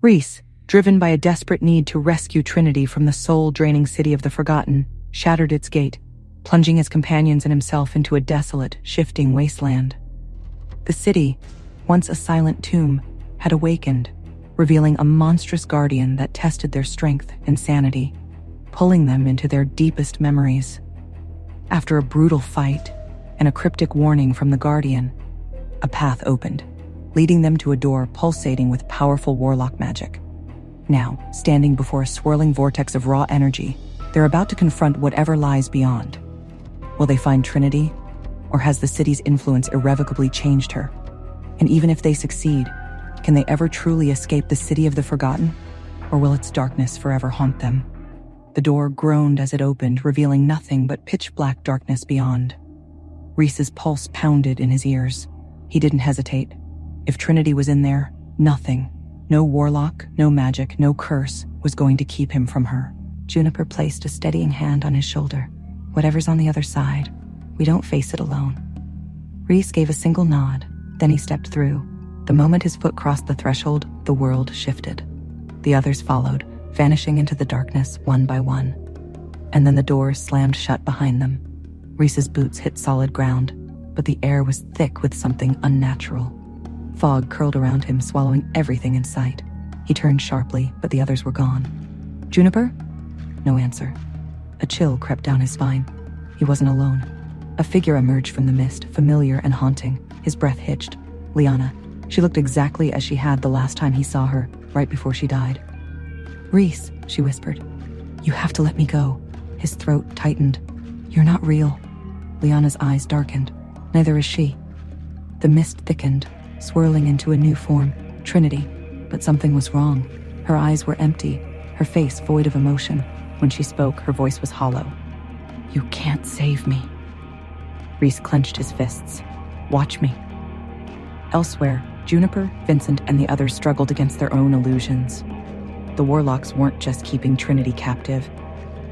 Reece, driven by a desperate need to rescue Trinity from the soul-draining city of the Forgotten, shattered its gate, plunging his companions and himself into a desolate, shifting wasteland. The city, once a silent tomb, had awakened, revealing a monstrous guardian that tested their strength and sanity, pulling them into their deepest memories. After a brutal fight and a cryptic warning from the guardian, a path opened, leading them to a door pulsating with powerful warlock magic. Now, standing before a swirling vortex of raw energy, they're about to confront whatever lies beyond. Will they find Trinity, or has the city's influence irrevocably changed her? And even if they succeed, can they ever truly escape the city of the Forgotten, or will its darkness forever haunt them? The door groaned as it opened, revealing nothing but pitch-black darkness beyond. Reece's pulse pounded in his ears. He didn't hesitate. If Trinity was in there, nothing, no warlock, no magic, no curse, was going to keep him from her. Juniper placed a steadying hand on his shoulder. Whatever's on the other side, we don't face it alone. Reece gave a single nod, then he stepped through. The moment his foot crossed the threshold, the world shifted. The others followed, vanishing into the darkness one by one. And then the doors slammed shut behind them. Reece's boots hit solid ground, but the air was thick with something unnatural. Fog curled around him, swallowing everything in sight. He turned sharply, but the others were gone. Juniper? No answer. A chill crept down his spine. He wasn't alone. A figure emerged from the mist, familiar and haunting. His breath hitched. Liana. She looked exactly as she had the last time he saw her, right before she died. Reece, she whispered. You have to let me go. His throat tightened. You're not real. Liana's eyes darkened. Neither is she. The mist thickened, swirling into a new form, Trinity. But something was wrong. Her eyes were empty, her face void of emotion. When she spoke, her voice was hollow. You can't save me. Reece clenched his fists. Watch me. Elsewhere, Juniper, Vincent, and the others struggled against their own illusions. The warlocks weren't just keeping Trinity captive.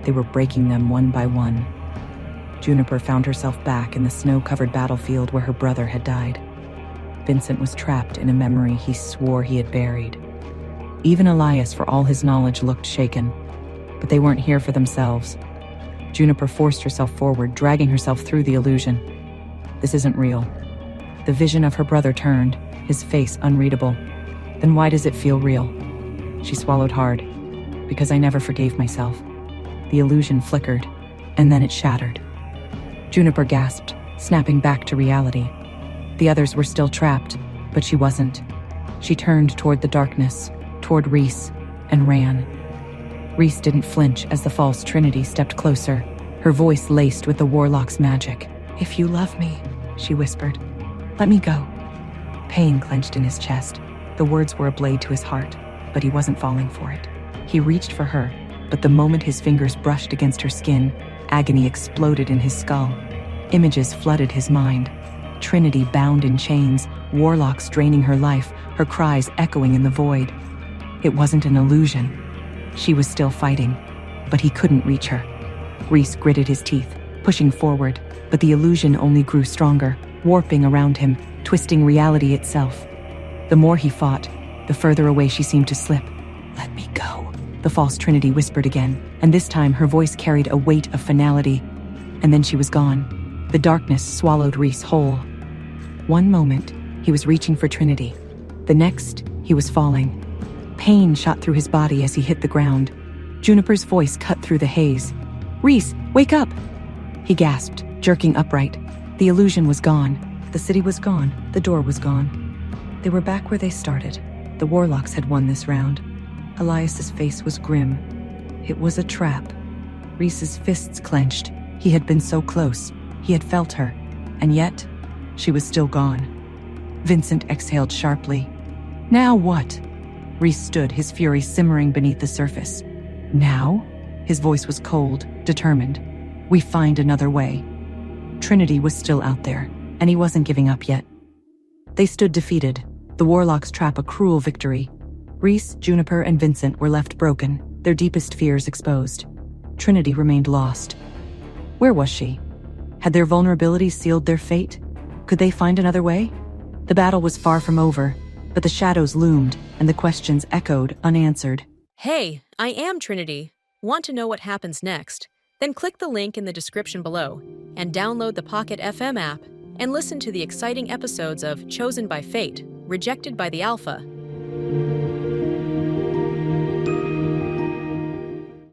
They were breaking them one by one. Juniper found herself back in the snow-covered battlefield where her brother had died. Vincent was trapped in a memory he swore he had buried. Even Elias, for all his knowledge, looked shaken. But they weren't here for themselves. Juniper forced herself forward, dragging herself through the illusion. This isn't real. The vision of her brother turned, his face unreadable. Then why does it feel real? She swallowed hard. Because I never forgave myself. The illusion flickered, and then it shattered. Juniper gasped, snapping back to reality. The others were still trapped, but she wasn't. She turned toward the darkness, toward Reece, and ran. Reece didn't flinch as the false Trinity stepped closer, her voice laced with the warlock's magic. If you love me, she whispered, let me go. Pain clenched in his chest. The words were a blade to his heart, but he wasn't falling for it. He reached for her, but the moment his fingers brushed against her skin, agony exploded in his skull. Images flooded his mind. Trinity bound in chains, warlocks draining her life, her cries echoing in the void. It wasn't an illusion. She was still fighting, but he couldn't reach her. Reece gritted his teeth, pushing forward, but the illusion only grew stronger, warping around him, twisting reality itself. The more he fought, the further away she seemed to slip. Let me go, the false Trinity whispered again, and this time her voice carried a weight of finality. And then she was gone. The darkness swallowed Reece whole. One moment, he was reaching for Trinity. The next, he was falling. Pain shot through his body as he hit the ground. Juniper's voice cut through the haze. Reece, wake up! He gasped, jerking upright. The illusion was gone. The city was gone. The door was gone. They were back where they started. The warlocks had won this round. Elias's face was grim. It was a trap. Reece's fists clenched. He had been so close. He had felt her. And yet, she was still gone. Vincent exhaled sharply. Now what? Reece stood, his fury simmering beneath the surface. Now? His voice was cold, determined. We find another way. Trinity was still out there, and he wasn't giving up yet. They stood defeated, the warlock's trap a cruel victory. Reece, Juniper, and Vincent were left broken, their deepest fears exposed. Trinity remained lost. Where was she? Had their vulnerabilities sealed their fate? Could they find another way? The battle was far from over, But the shadows loomed, and the questions echoed, unanswered. Hey, I am Trinity. Want to know what happens next? Then click the link in the description below and download the Pocket FM app and listen to the exciting episodes of Chosen by Fate, Rejected by the Alpha,